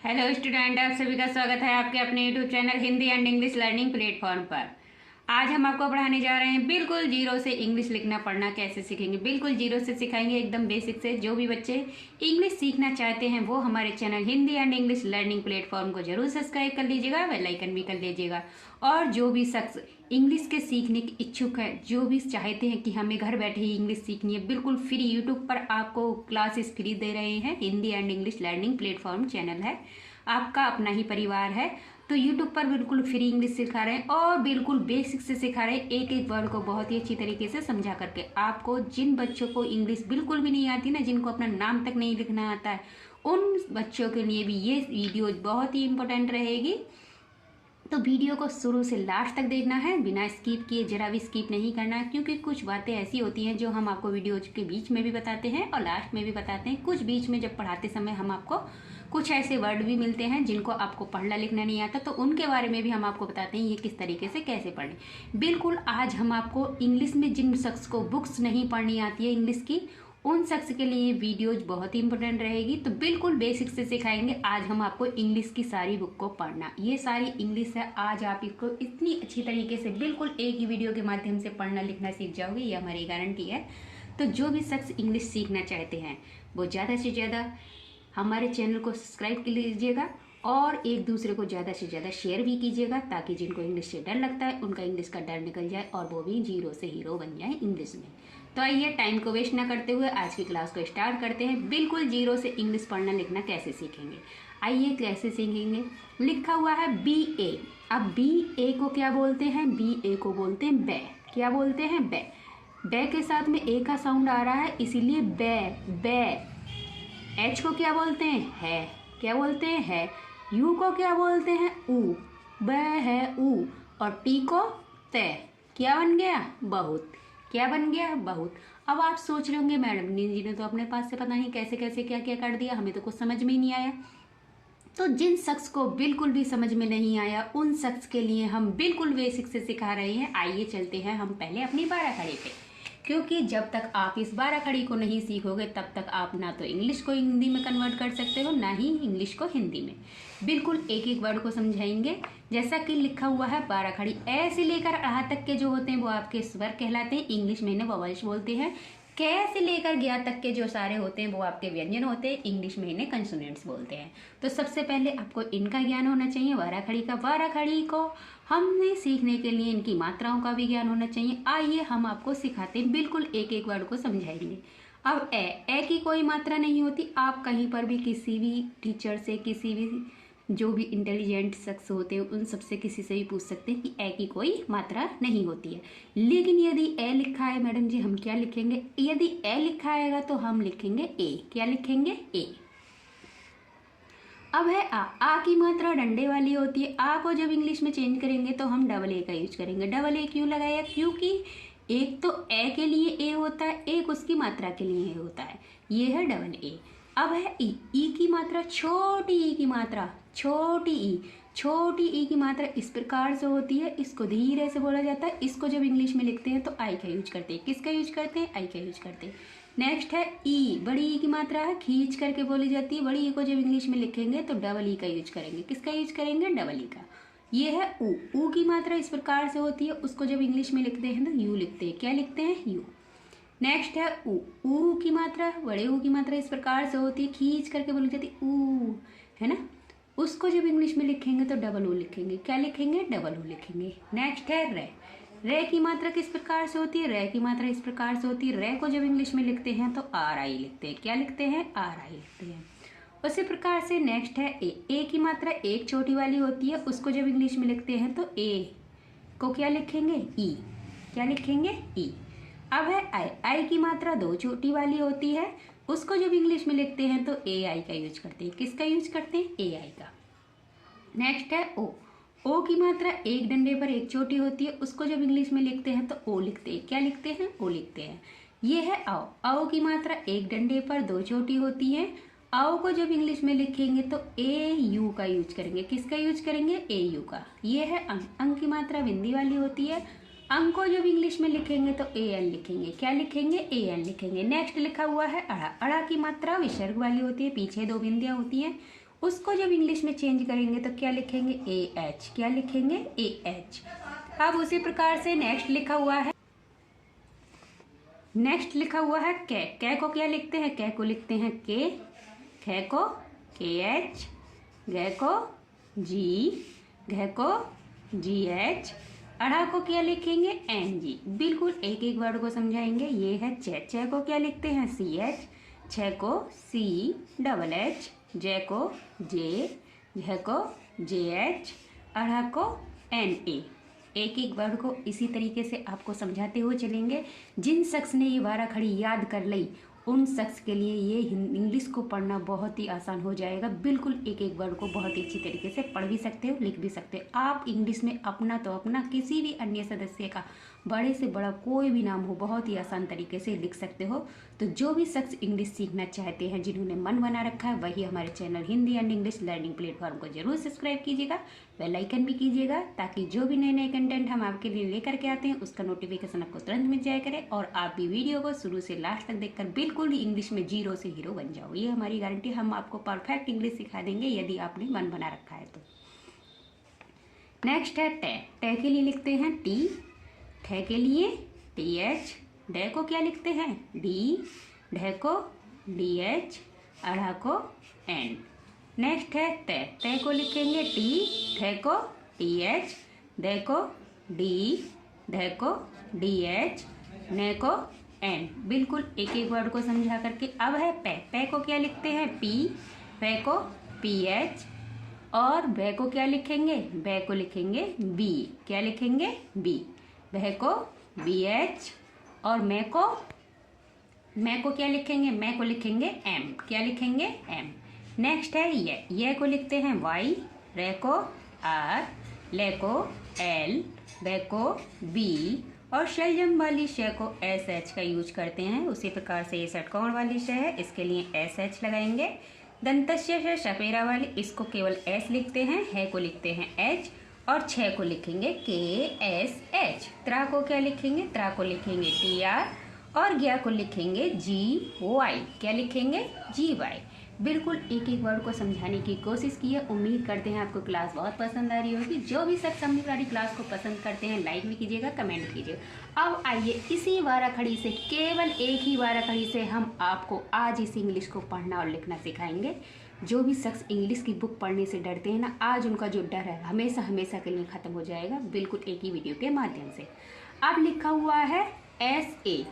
Hello student, आप सभी का स्वागत है आपके अपने YouTube channel Hindi and English learning platform पर। आज हम आपको पढ़ाने जा रहे हैं बिल्कुल जीरो से इंग्लिश लिखना पढ़ना कैसे सीखेंगे। बिल्कुल जीरो से सिखाएंगे, एकदम बेसिक से। जो भी बच्चे इंग्लिश सीखना चाहते हैं वो हमारे channel Hindi and English learning platform को जरूर सब्सक्राइब कर लीजिएगा, बेल आइकन भी कर लीजिएगा। और जो भी शख्स इंग्लिश के सीखने के इच्छुक है, जो भी चाहते हैं कि हमें घर बैठे ही इंग्लिश सीखनी है, बिल्कुल फ्री यूट्यूब पर आपको क्लासेस फ्री दे रहे हैं। Hindi and English learning platform channel है, आपका अपना ही परिवार है। तो यूट्यूब पर बिल्कुल फ्री इंग्लिश सिखा रहे हैं और बिल्कुल बेसिक से सिखा रहे हैं, एक एक वर्ड को बहुत ही अच्छी तरीके से समझा करके। आपको जिन बच्चों को इंग्लिश बिल्कुल भी नहीं आती ना, जिनको अपना नाम तक नहीं लिखना आता है, उन बच्चों के लिए भी ये वीडियो बहुत ही इंपॉर्टेंट रहेगी। तो वीडियो को शुरू से लास्ट तक देखना है, बिना स्किप किए, जरा भी स्किप नहीं करना है, क्योंकि कुछ बातें ऐसी होती हैं जो हम आपको वीडियो के बीच में भी बताते हैं और लास्ट में भी बताते हैं। कुछ बीच में जब पढ़ाते समय हम आपको कुछ ऐसे वर्ड भी मिलते हैं जिनको आपको पढ़ना लिखना नहीं आता, तो उनके बारे में भी हम आपको बताते हैं ये किस तरीके से कैसे पढ़ें। बिल्कुल आज हम आपको इंग्लिश में जिन शख्स को बुक्स नहीं पढ़नी आती है इंग्लिश की, उन शख्स के लिए वीडियोज बहुत ही इंपॉर्टेंट रहेगी। तो बिल्कुल बेसिक से सिखाएंगे आज हम आपको इंग्लिश की सारी बुक को पढ़ना। ये सारी इंग्लिश है, आज आप इसको इतनी अच्छी तरीके से बिल्कुल एक ही वीडियो के माध्यम से पढ़ना लिखना सीख जाओगे, ये हमारी गारंटी है। तो जो भी शख्स इंग्लिश सीखना चाहते हैं वो ज़्यादा से ज़्यादा हमारे चैनल को सब्सक्राइब कर लीजिएगा और एक दूसरे को ज़्यादा से ज़्यादा शेयर भी कीजिएगा, ताकि जिनको इंग्लिश से डर लगता है उनका इंग्लिश का डर निकल जाए और वो भी जीरो से हीरो बन जाए इंग्लिश में। तो आइए टाइम को वेस्ट ना करते हुए आज की क्लास को स्टार्ट करते हैं। बिल्कुल जीरो से इंग्लिश पढ़ना लिखना कैसे सीखेंगे, आइए कैसे सीखेंगे। लिखा हुआ है BA। अब BA को क्या बोलते हैं? BA को बोलते हैं बै। क्या बोलते हैं? बै। बै के साथ में ए का साउंड आ रहा है, इसीलिए बै बै। H को क्या बोलते हैं? है। क्या बोलते हैं? है। U को क्या बोलते हैं? ऊ। बै है ऊ। और T को ते। क्या बन गया? बहुत। क्या बन गया? बहुत। अब आप सोच रहे होंगे मैडम जी ने तो अपने पास से पता नहीं कैसे कैसे क्या क्या कर दिया, हमें तो कुछ समझ में ही नहीं आया। तो जिन शख्स को बिल्कुल भी समझ में नहीं आया, उन शख्स के लिए हम बिल्कुल बेसिक से सिखा रहे हैं। आइए चलते हैं हम पहले अपनी बाराखड़ी पे, क्योंकि जब तक आप इस बाराखड़ी को नहीं सीखोगे तब तक आप ना तो इंग्लिश को हिंदी में कन्वर्ट कर सकते हो, ना ही इंग्लिश को हिंदी में। बिल्कुल एक एक वर्ड को समझाएंगे। जैसा कि लिखा हुआ है बाराखड़ी, ए से लेकर आ तक के जो होते हैं वो आपके स्वर कहलाते हैं, इंग्लिश में इन्हें वॉवल्स बोलते हैं। कै से लेकर गया तक के जो सारे होते हैं वो आपके व्यंजन होते हैं, इंग्लिश में इन्हें कंसोनेंट्स बोलते हैं। तो सबसे पहले आपको इनका ज्ञान होना चाहिए, बाराखड़ी का। बाराखड़ी को हमने सीखने के लिए इनकी मात्राओं का भी ज्ञान होना चाहिए। आइए हम आपको सिखाते हैं, बिल्कुल एक एक वर्ड को समझाएंगे। अब ए की कोई मात्रा नहीं होती। आप कहीं पर भी किसी भी टीचर से, किसी भी जो भी इंटेलिजेंट शख्स होते हैं उन सबसे किसी से भी पूछ सकते हैं कि ए की कोई मात्रा नहीं होती है। लेकिन यदि ए लिखा है मैडम जी, हम क्या लिखेंगे? यदि ए लिखा आएगा तो हम लिखेंगे ए। क्या लिखेंगे? ए। अब है आ की मात्रा डंडे वाली होती है। आ को जब इंग्लिश में चेंज करेंगे तो हम डबल ए का यूज करेंगे। डबल ए क्यों लगाया? क्योंकि एक तो ए के लिए ए होता है, एक उसकी मात्रा के लिए ए होता है, ये है डबल ए। अब है ई की मात्रा, छोटी ई की मात्रा, छोटी ई। छोटी ई की मात्रा इस प्रकार से होती है, इसको धीरे से बोला जाता है। इसको जब इंग्लिश में लिखते हैं तो आई का यूज करते हैं। किसका यूज करते हैं? आई का यूज करते हैं। नेक्स्ट है ई, बड़ी ई की मात्रा है, खींच करके बोली जाती है। बड़ी ई को जब इंग्लिश में लिखेंगे तो डबल ई का यूज करेंगे। किसका यूज करेंगे? डबल ई का। ये है ऊ। ऊ की मात्रा इस प्रकार से होती है, उसको जब इंग्लिश में लिखते हैं तो यू लिखते हैं। क्या लिखते हैं? यू। नेक्स्ट है ऊ। ऊ की मात्रा, बड़े ऊ की मात्रा इस प्रकार से होती है, खींच करके बोली जाती है, ऊ, है ना। उसको जब इंग्लिश में लिखेंगे तो डबल ऊ लिखेंगे। क्या लिखेंगे? डबल ऊ लिखेंगे। नेक्स्ट है रे। रे की मात्रा किस प्रकार से होती है? रे की मात्रा इस प्रकार से होती है। रे को जब इंग्लिश में लिखते हैं तो आर आई लिखते हैं। क्या लिखते हैं? आर आई लिखते हैं। उसी प्रकार से नेक्स्ट है ए। ए की मात्रा एक छोटी वाली होती है, उसको जब इंग्लिश में लिखते हैं तो ए को क्या लिखेंगे? ई। क्या लिखेंगे? ई। अब है आई। आई की मात्रा दो छोटी वाली होती है, उसको जब इंग्लिश में लिखते हैं तो ए आई का यूज करते हैं। किसका यूज करते हैं? ए आई का। नेक्स्ट है ओ। ओ की मात्रा एक डंडे पर एक छोटी होती है, उसको जब इंग्लिश में लिखते हैं तो ओ लिखते हैं। क्या लिखते हैं? ओ लिखते हैं। ये है आओ। आओ की मात्रा एक डंडे पर दो छोटी होती है, आओ को जब इंग्लिश में लिखेंगे तो ए यू का यूज करेंगे। किसका यूज करेंगे? ए यू का। ये है अंक। अंक की मात्रा बिंदी वाली होती है, अंक को जब इंग्लिश में लिखेंगे तो ए एन लिखेंगे। क्या लिखेंगे? ए एन लिखेंगे। नेक्स्ट लिखा हुआ है अड़ा। अड़ा की मात्रा विसर्ग वाली होती है, पीछे दो बिंदियां होती हैं, उसको जब इंग्लिश में चेंज करेंगे तो क्या लिखेंगे, AH। क्या लिखेंगे, AH। अब उसी प्रकार से नेक्स्ट लिखा हुआ है कै। कै को क्या लिखते हैं, कै को लिखते हैं के। खे को KH, घे को G, घे को GH, अड़ा को क्या लिखेंगे, NG। बिल्कुल एक एक वर्ड को समझाएंगे। ये है चे। चे को क्या लिखते हैं, CH। छे को CHH, जे को J, झे को JH, अड़ा को NA। एक एक वर्ड को इसी तरीके से आपको समझाते हुए चलेंगे। जिन शख्स ने ये वारा खड़ी याद कर ली उन शख्स के लिए ये इंग्लिश को पढ़ना बहुत ही आसान हो जाएगा। बिल्कुल एक एक वर्ड को बहुत ही अच्छी तरीके से पढ़ भी सकते हो, लिख भी सकते हो। आप इंग्लिश में अपना तो अपना, किसी भी अन्य सदस्य का, बड़े से बड़ा कोई भी नाम हो, बहुत ही आसान तरीके से लिख सकते हो। तो जो भी शख्स इंग्लिश सीखना चाहते हैं, जिन्होंने मन बना रखा है, वही हमारे channel Hindi and English learning platform को जरूर सब्सक्राइब कीजिएगा, बेल आइकन भी कीजिएगा, ताकि जो भी नए नए कंटेंट हम आपके लिए लेकर के आते हैं उसका नोटिफिकेशन आपको तुरंत मिल जाया करे और आप भी वीडियो को शुरू से लास्ट तक देखकर बिल्कुल ही इंग्लिश में जीरो से हीरो बन जाओ। ये हमारी गारंटी। हम आपको परफेक्ट इंग्लिश सिखा देंगे यदि आपने मन बना रखा है तो। नेक्स्ट है टे। टे के लिए लिखते हैं T, थे के लिए TH, डे को क्या लिखते हैं, D, ढे को DH, अड़ा को N। नेक्स्ट है ते। ते को लिखेंगे T, थे को TH, दे को D, ढे को DH, ने को N। बिल्कुल एक एक वर्ड को समझा करके। अब है पे। पे को क्या लिखते हैं, P, पे को PH, और बे को क्या लिखेंगे, बे को लिखेंगे B। क्या लिखेंगे, B। बे को BH, और मैं को क्या लिखेंगे, मैं को लिखेंगे M। क्या लिखेंगे, M। नेक्स्ट है ये को लिखते हैं Y, रे को R, ले को L, बे को B, और शलजम वाली श को SH का यूज करते हैं। उसी प्रकार से ये षटकोण वाली श है, इसके लिए SH लगाएंगे। दंतस्य है सपेरा वाली, इसको केवल S लिखते हैं, है को लिखते हैं H, और छह को लिखेंगे KSH। त्रा को क्या लिखेंगे, त्रा को लिखेंगे TR, और ज्ञा को लिखेंगे GY। क्या लिखेंगे, GY। बिल्कुल एक एक वर्ड को समझाने की कोशिश की है। उम्मीद करते हैं आपको क्लास बहुत पसंद आ रही होगी। जो भी शख्स हमारी क्लास को पसंद करते हैं, लाइक भी कीजिएगा, कमेंट कीजिएगा। अब आइए इसी वारा खड़ी से, केवल एक ही वारा खड़ी से हम आपको आज इस इंग्लिश को पढ़ना और लिखना सिखाएंगे। जो भी शख्स इंग्लिश की बुक पढ़ने से डरते हैं ना, आज उनका जो डर है हमेशा हमेशा के लिए ख़त्म हो जाएगा, बिल्कुल एक ही वीडियो के माध्यम से। अब लिखा हुआ है SA।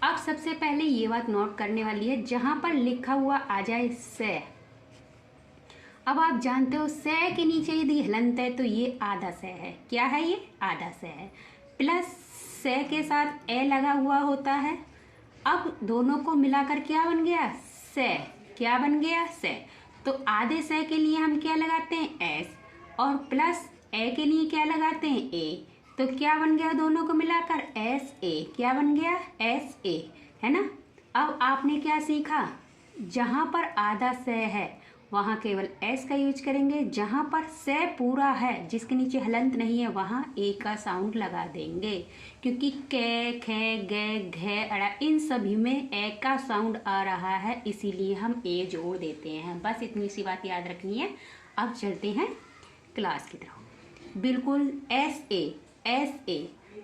अब सबसे पहले ये बात नोट करने वाली है, जहाँ पर लिखा हुआ आ जाए से। अब आप जानते हो से के नीचे यदि हलंत है तो ये आधा से है। क्या है, ये आधा से है। प्लस से के साथ ए लगा हुआ होता है। अब दोनों को मिलाकर क्या बन गया, से। क्या बन गया, से। तो आधे से के लिए हम क्या लगाते हैं, S, और प्लस ए के लिए क्या लगाते हैं, A। तो क्या बन गया दोनों को मिलाकर, SA। क्या बन गया, SA, है ना। अब आपने क्या सीखा, जहाँ पर आधा से है वहाँ केवल S का यूज करेंगे, जहाँ पर से पूरा है, जिसके नीचे हलंत नहीं है, वहाँ A का साउंड लगा देंगे। क्योंकि के, खे, गे, घे, अड़ा, इन सभी में ए का साउंड आ रहा है, इसीलिए हम A जोड़ देते हैं। बस इतनी सी बात याद रखनी है। अब चलते हैं क्लास की तरफ। बिल्कुल SA।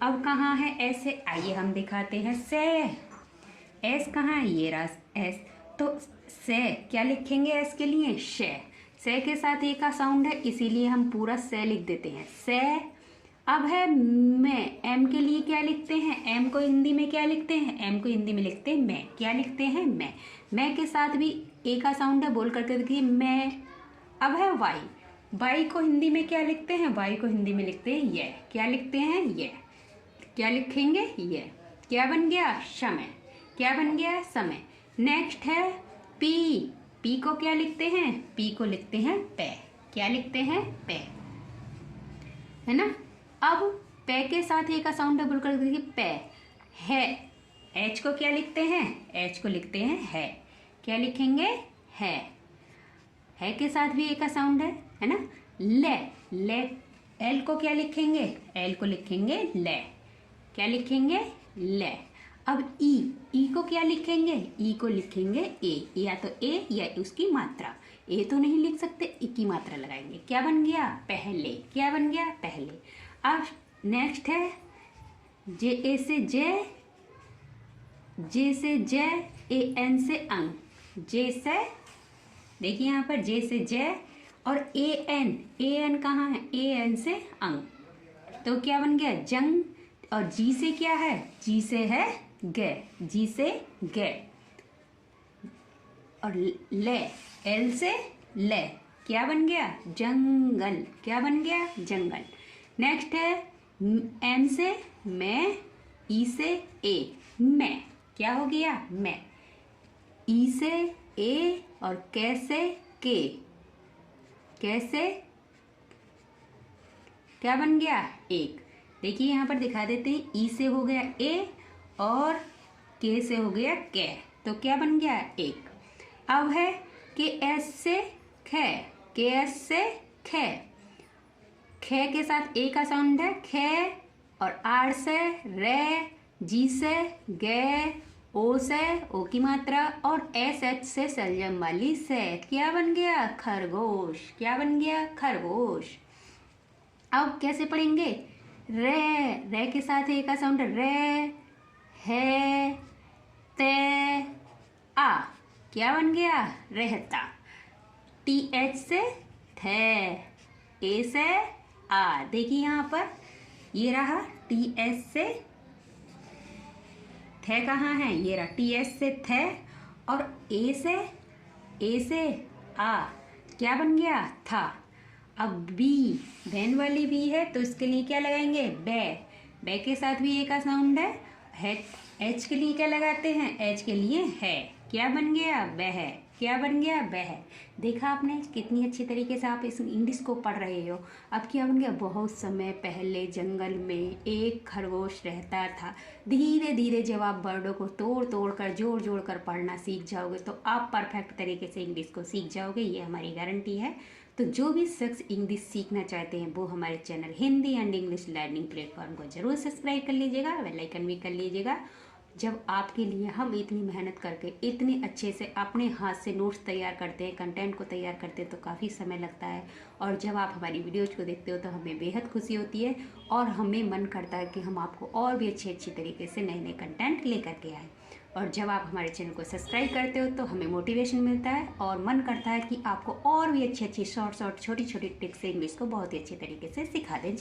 अब कहाँ है ऐसे, आइए हम दिखाते हैं। से, S कहाँ है, ये रहा S। तो से क्या लिखेंगे, S के लिए शे। से के साथ ए का साउंड है, इसीलिए हम पूरा से लिख देते हैं, से। अब है मैं। M के लिए क्या लिखते हैं, M को हिंदी में क्या लिखते हैं, M को हिंदी में लिखते हैं मैं। क्या लिखते हैं, मैं के साथ भी ए का साउंड है, बोल करके देखिए, मैं। अब है Y। वाई को हिंदी में क्या लिखते हैं, वाई को हिंदी में लिखते हैं ये। क्या लिखते हैं, ये। क्या लिखेंगे, ये। क्या बन गया, समय। क्या बन गया, समय। नेक्स्ट है पी को क्या लिखते हैं, पी को लिखते हैं पे। क्या लिखते हैं, पे, है ना। अब पे के साथ ए का साउंड है, बोल कर देखिए, पे है। H को क्या लिखते हैं, H को लिखते हैं है। क्या लिखेंगे, है के साथ भी ए का साउंड है ना। ले। L को क्या लिखेंगे, L को लिखेंगे ले। क्या लिखेंगे, ले। अब ई को क्या लिखेंगे? ई को लिखेंगे ए, या तो ए या उसकी मात्रा। ए तो नहीं लिख सकते, ई की मात्रा लगाएंगे। क्या बन गया? पहले। क्या बन गया? पहले। अब नेक्स्ट है जे ए से जय, जे से जय, ए एन से अंग। जे से, देखिए यहाँ पर जे से जय और ए एन कहाँ है? ए एन से अंग। तो क्या बन गया? जंग। और जी से क्या है? जी से है गे, जी से गे। और ले, एल से ले, क्या बन गया? जंगल। क्या बन गया? जंगल। नेक्स्ट है एम से मैं, ई से ए, मैं। क्या हो गया? मैं। ई से ए और कै से के, कैसे, क्या बन गया? एक। देखिए यहाँ पर दिखा देते हैं, ई से हो गया ए और के से हो गया कै, तो क्या बन गया? एक। अब है के एस से खे, के एस से खे, खे के साथ ए का साउंड है खे, और आर से रे, जी से गे, ओ से ओ की मात्रा, और एस एच से संयम वाली से। क्या बन गया? खरगोश। क्या बन गया? खरगोश। अब कैसे पढ़ेंगे? रे के साथ ए का साउंड रे, है, ते, आ। क्या बन गया? रहता। टी एच से थे, ए से आ। देखिए यहाँ पर ये रहा टी एच से थे, कहाँ है? ये रहा टी एच से थे, और ए से आ। क्या बन गया? था। अब बी, बहन वाली बी है तो इसके लिए क्या लगाएंगे? बे। बे के साथ भी ए का साउंड है। एच के लिए क्या लगाते हैं? एच के लिए है। क्या बन गया? बह। क्या बन गया? बह। देखा आपने कितनी अच्छी तरीके से आप इस इंग्लिश को पढ़ रहे हो। अब क्या बन गया? बहुत समय पहले जंगल में एक खरगोश रहता था। धीरे धीरे जब आप वर्डों को तोड़ तोड़ कर, जोड़ जोड़ कर पढ़ना सीख जाओगे तो आप परफेक्ट तरीके से इंग्लिश को सीख जाओगे, ये हमारी गारंटी है। तो जो भी शख्स इंग्लिश सीखना चाहते हैं वो हमारे channel Hindi and English learning platform को जरूर सब्सक्राइब कर लीजिएगा, बेल आइकन भी कर लीजिएगा। जब आपके लिए हम इतनी मेहनत करके इतने अच्छे से अपने हाथ से नोट्स तैयार करते हैं, कंटेंट को तैयार करते हैं, तो काफ़ी समय लगता है। और जब आप हमारी वीडियोज़ को देखते हो तो हमें बेहद खुशी होती है और हमें मन करता है कि हम आपको और भी अच्छी तरीके से नए नए कंटेंट लेकर के आएँ। और जब आप हमारे चैनल को सब्सक्राइब करते हो तो हमें मोटिवेशन मिलता है और मन करता है कि आपको और भी अच्छी शॉर्ट छोटी छोटी ट्रिक्स से इंग्लिश को बहुत ही अच्छे तरीके से सिखा दें।